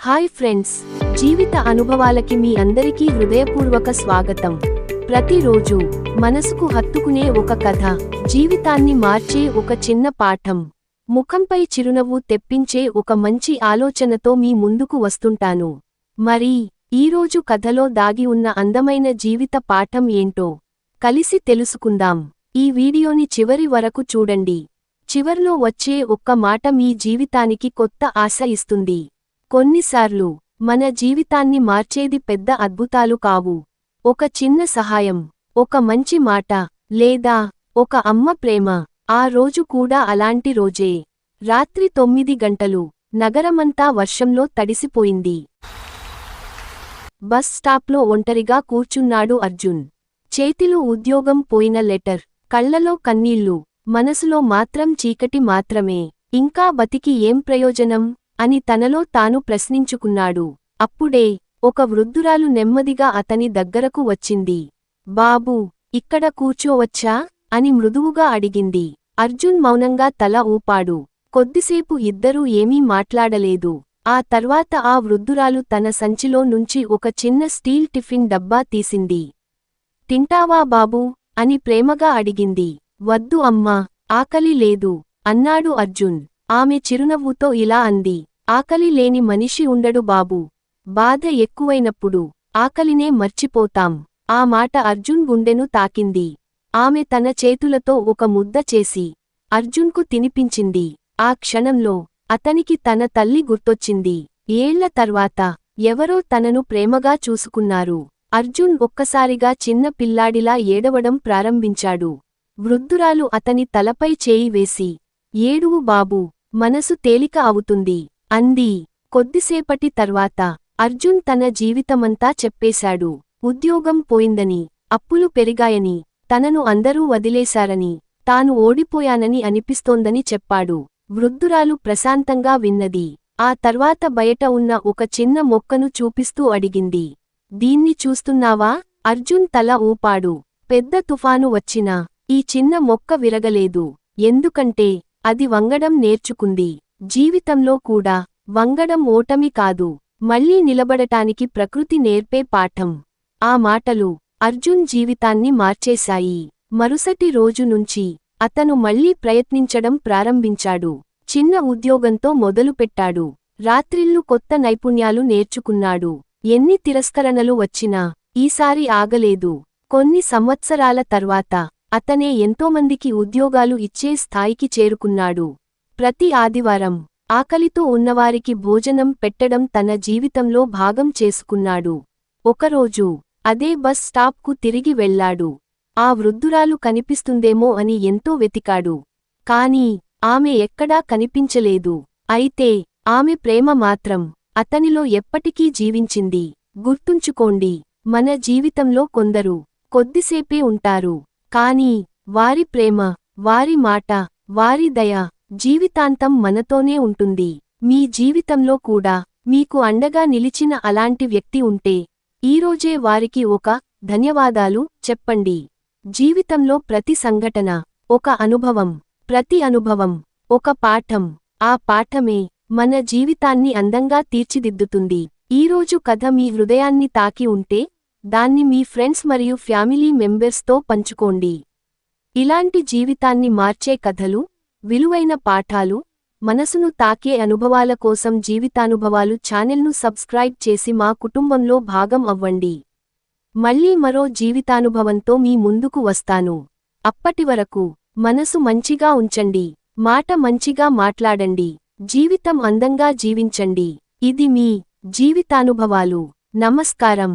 Hi friends, జీవిత అనుభవాలకి మీ అందరికీ హృదయపూర్వక స్వాగతం. ప్రతిరోజు మనసుకు హత్తుకునే ఒక కథ, జీవితాన్ని మార్చే ఒక చిన్న పాఠం, ముఖంపై చిరునవ్వు తెప్పించే ఒక మంచి ఆలోచనతో మీ ముందుకు వస్తుంటాను. మరి ఈరోజు కథలో దాగి ఉన్న అందమైన జీవిత పాఠం ఏంటో కలిసి తెలుసుకుందాం. ఈ వీడియోని చివరి వరకు చూడండి. చివర్లో వచ్చే ఒక్క మాట మీ జీవితానికి కొత్త ఆశ ఇస్తుంది. కొన్నిసార్లు మన జీవితాన్ని మార్చేది పెద్ద అద్భుతాలు కావు. ఒక చిన్న సహాయం, ఒక మంచి మాట, లేదా ఒక అమ్మ ప్రేమ. ఆ రోజు కూడా అలాంటి రోజే. రాత్రి 9 గంటలు. నగరమంతా వర్షంలో తడిసిపోయింది. బస్ స్టాప్లో ఒంటరిగా కూర్చున్నాడు అర్జున్. చేతిలో ఉద్యోగం పోయిన లెటర్, కళ్లలో కన్నీళ్లు, మనసులో మాత్రం చీకటి మాత్రమే. ఇంకా బతికి ఏం ప్రయోజనం అని తనలో తాను ప్రశ్నించుకున్నాడు. అప్పుడే ఒక వృద్ధురాలు నెమ్మదిగా అతని దగ్గరకు వచ్చింది. బాబూ, ఇక్కడ కూర్చోవచ్చా అని మృదువుగా అడిగింది. అర్జున్ మౌనంగా తల ఊపాడు. కొద్దిసేపు ఇద్దరూ ఏమీ మాట్లాడలేదు. ఆ తర్వాత ఆ వృద్ధురాలు తన సంచిలో నుంచి ఒక చిన్న స్టీల్ టిఫిన్ డబ్బా తీసింది. తింటావా బాబూ అని ప్రేమగా అడిగింది. వద్దు అమ్మా, ఆకలి లేదు అన్నాడు అర్జున్. ఆమె చిరునవ్వుతో ఇలా అంది, ఆకలి లేని మనిషి ఉండడు బాబూ. బాధ ఎక్కువైనప్పుడు ఆకలినే మర్చిపోతాం. ఆ మాట అర్జున్ గుండెను తాకింది. ఆమె తన చేతులతో ఒక ముద్ద చేసి అర్జున్కు తినిపించింది. ఆ క్షణంలో అతనికి తన తల్లి గుర్తొచ్చింది. ఏళ్ల తర్వాత ఎవరో తనను ప్రేమగా చూసుకున్నారు. అర్జున్ ఒక్కసారిగా చిన్న పిల్లాడిలా ఏడవడం ప్రారంభించాడు. వృద్ధురాలు అతని తలపై చేయి వేసి, ఏడువు బాబూ, మనసు తేలిక అవుతుంది అంది. కొద్దిసేపటి తర్వాత అర్జున్ తన జీవితమంతా చెప్పేశాడు. ఉద్యోగం పోయిందని, అప్పులు పెరిగాయని, తనను అందరూ వదిలేశారని, తాను ఓడిపోయానని అనిపిస్తోందని చెప్పాడు. వృద్ధురాలు ప్రశాంతంగా విన్నది. ఆ తర్వాత బయట ఉన్న ఒక చిన్న మొక్కను చూపిస్తూ అడిగింది, దీన్ని చూస్తున్నావా? అర్జున్ తల ఊపాడు. పెద్ద తుఫాను వచ్చినా ఈ చిన్న మొక్క విరగలేదు. ఎందుకంటే అది వంగడం నేర్చుకుంది. జీవితంలో కూడా వంగడం ఓటమి కాదు, మళ్లీ నిలబడటానికి ప్రకృతి నేర్పే పాఠం. ఆ మాటలు అర్జున్ జీవితాన్ని మార్చేశాయి. మరుసటి రోజు నుంచి అతను మళ్లీ ప్రయత్నించడం ప్రారంభించాడు. చిన్న ఉద్యోగంతో మొదలుపెట్టాడు. రాత్రిళ్లు కొత్త నైపుణ్యాలు నేర్చుకున్నాడు. ఎన్ని తిరస్కరణలు వచ్చినా ఈసారి ఆగలేదు. కొన్ని సంవత్సరాల తర్వాత అతనే ఎంతోమందికి ఉద్యోగాలు ఇచ్చే స్థాయికి చేరుకున్నాడు. ప్రతి ఆదివారం ఆకలితో ఉన్నవారికి భోజనం పెట్టడం తన జీవితంలో భాగం చేసుకున్నాడు. ఒకరోజు అదే బస్ స్టాప్కు తిరిగి వెళ్లాడు. ఆ వృద్ధురాలు కనిపిస్తుందేమో అని ఎంతో వెతికాడు. కాని ఆమె ఎక్కడా కనిపించలేదు. అయితే ఆమె ప్రేమ మాత్రం అతనిలో ఎప్పటికీ జీవించింది. గుర్తుంచుకోండి, మన జీవితంలో కొందరు కొద్దిసేపే ఉంటారు. కానీ వారి ప్రేమ, వారి మాట, వారి దయ జీవితాంతం మనతోనే ఉంటుంది. మీ జీవితంలో కూడా మీకు అండగా నిలిచిన అలాంటి వ్యక్తి ఉంటే ఈరోజే వారికి ఒక ధన్యవాదాలు చెప్పండి. జీవితంలో ప్రతి సంఘటన ఒక అనుభవం, ప్రతి అనుభవం ఒక పాఠం. ఆ పాఠమే మన జీవితాన్ని అందంగా తీర్చిదిద్దుతుంది. ఈరోజు కథ మీ హృదయాన్ని తాకి ఉంటే దాన్ని మీ ఫ్రెండ్స్ మరియు ఫ్యామిలీ మెంబర్స్తో పంచుకోండి. ఇలాంటి జీవితాన్ని మార్చే కథలు, విలువైన పాఠాలు, మనసును తాకే అనుభవాల కోసం జీవితానుభవాలు ఛానెల్ను సబ్స్క్రైబ్ చేసి మా కుటుంబంలో భాగం అవ్వండి. మళ్ళీ మరో జీవితానుభవంతో మీ ముందుకు వస్తాను. అప్పటివరకు మనసు మంచిగా ఉంచండి, మాట మంచిగా మాట్లాడండి, జీవితం అందంగా జీవించండి. ఇది మీ జీవితానుభవాలు. నమస్కారం.